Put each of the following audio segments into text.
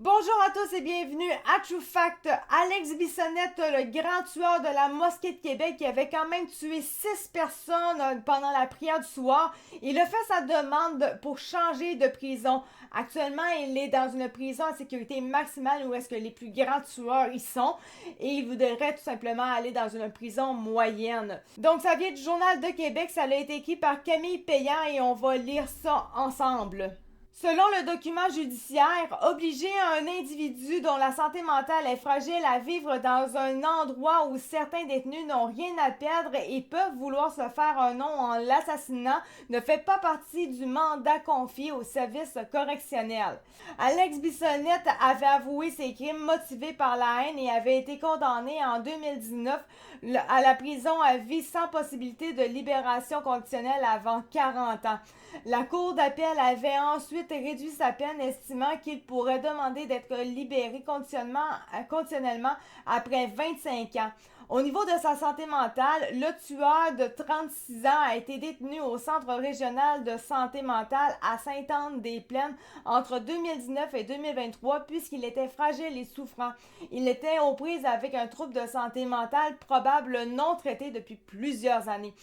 Bonjour à tous et bienvenue à True Fact. Alex Bissonnette, le grand tueur de la mosquée de Québec, qui avait quand même tué 6 personnes pendant la prière du soir, il a fait sa demande pour changer de prison. Actuellement, il est dans une prison à sécurité maximale où est-ce que les plus grands tueurs y sont et il voudrait tout simplement aller dans une prison moyenne. Donc ça vient du Journal de Québec, ça a été écrit par Camille Payan et on va lire ça ensemble. Selon le document judiciaire, obliger un individu dont la santé mentale est fragile à vivre dans un endroit où certains détenus n'ont rien à perdre et peuvent vouloir se faire un nom en l'assassinat ne fait pas partie du mandat confié au service correctionnel. Alex Bissonnette avait avoué ses crimes motivés par la haine et avait été condamné en 2019 à la prison à vie sans possibilité de libération conditionnelle avant 40 ans. La Cour d'appel avait ensuite réduit sa peine, estimant qu'il pourrait demander d'être libéré conditionnellement après 25 ans. Au niveau de sa santé mentale, le tueur de 36 ans a été détenu au Centre régional de santé mentale à Sainte-Anne-des-Plaines entre 2019 et 2023 puisqu'il était fragile et souffrant. Il était aux prises avec un trouble de santé mentale probable non traité depuis plusieurs années.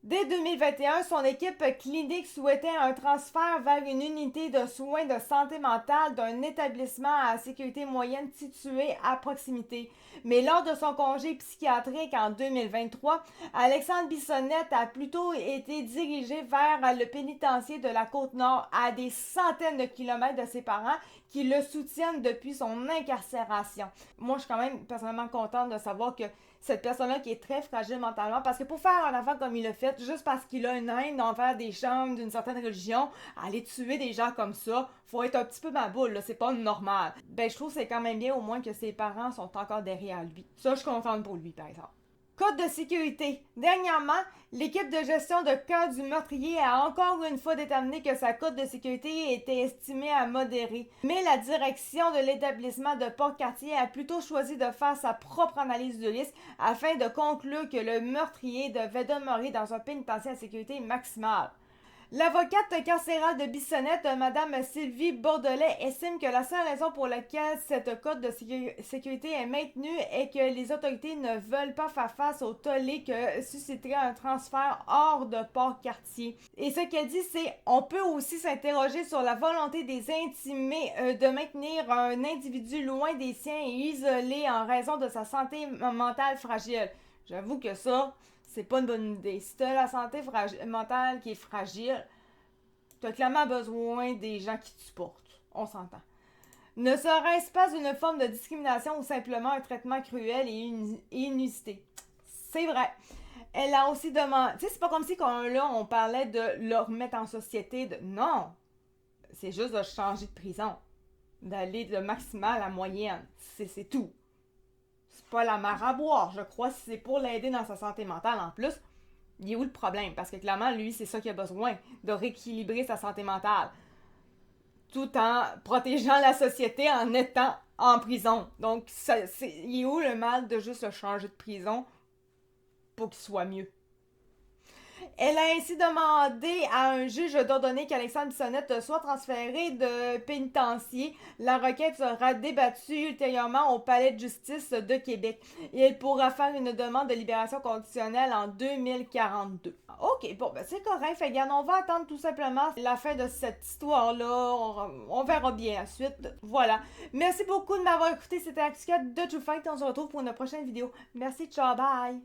Dès 2021, son équipe clinique souhaitait un transfert vers une unité de soins de santé mentale d'un établissement à sécurité moyenne situé à proximité. Mais lors de son congé psychiatrique en 2023, Alexandre Bissonnette a plutôt été dirigé vers le pénitencier de la Côte-Nord à des centaines de kilomètres de ses parents qui le soutiennent depuis son incarcération. Moi, je suis quand même personnellement contente de savoir que cette personne-là qui est très fragile mentalement, parce que pour faire un enfant comme il l'a fait, juste parce qu'il a une haine envers des gens d'une certaine religion, aller tuer des gens comme ça, faut être un petit peu ma boule, là, c'est pas normal. Ben, je trouve que c'est quand même bien au moins que ses parents sont encore derrière lui. Ça, je suis contente pour lui, par exemple. Code de sécurité. Dernièrement, l'équipe de gestion de cas du meurtrier a encore une fois déterminé que sa cote de sécurité était estimée à modérée. Mais la direction de l'établissement de Port-Cartier a plutôt choisi de faire sa propre analyse du risque afin de conclure que le meurtrier devait demeurer dans un pénitencier à sécurité maximale. L'avocate carcérale de Bissonnette, Mme Sylvie Bordelais, estime que la seule raison pour laquelle cette cote de sécurité est maintenue est que les autorités ne veulent pas faire face au tollé que susciterait un transfert hors de Port-Cartier. Et ce qu'elle dit, c'est on peut aussi s'interroger sur la volonté des intimés de maintenir un individu loin des siens et isolé en raison de sa santé mentale fragile. J'avoue que ça, c'est pas une bonne idée. Si t'as la santé mentale qui est fragile, t'as clairement besoin des gens qui te supportent. On s'entend. Ne serait-ce pas une forme de discrimination ou simplement un traitement cruel et inusité? C'est vrai. Elle a aussi demandé... Tu sais, c'est pas comme si on parlait de le remettre en société. Non! C'est juste de changer de prison. D'aller de maximal à moyenne. C'est tout. C'est pas la mer à boire, je crois, si c'est pour l'aider dans sa santé mentale en plus. Il est où le problème? Parce que clairement, lui, c'est ça qu'il a besoin, de rééquilibrer sa santé mentale, tout en protégeant la société en étant en prison. Donc, il est où le mal de juste le changer de prison pour qu'il soit mieux? Elle a ainsi demandé à un juge d'ordonner qu'Alexandre Bissonnette soit transféré de pénitencier. La requête sera débattue ultérieurement au Palais de justice de Québec. Et elle pourra faire une demande de libération conditionnelle en 2042. Ok, bon, ben c'est correct. Fait regarde, on va attendre tout simplement la fin de cette histoire-là. On verra bien la suite. Voilà. Merci beaucoup de m'avoir écouté. C'était Axia de True Fight. On se retrouve pour une prochaine vidéo. Merci, ciao, bye!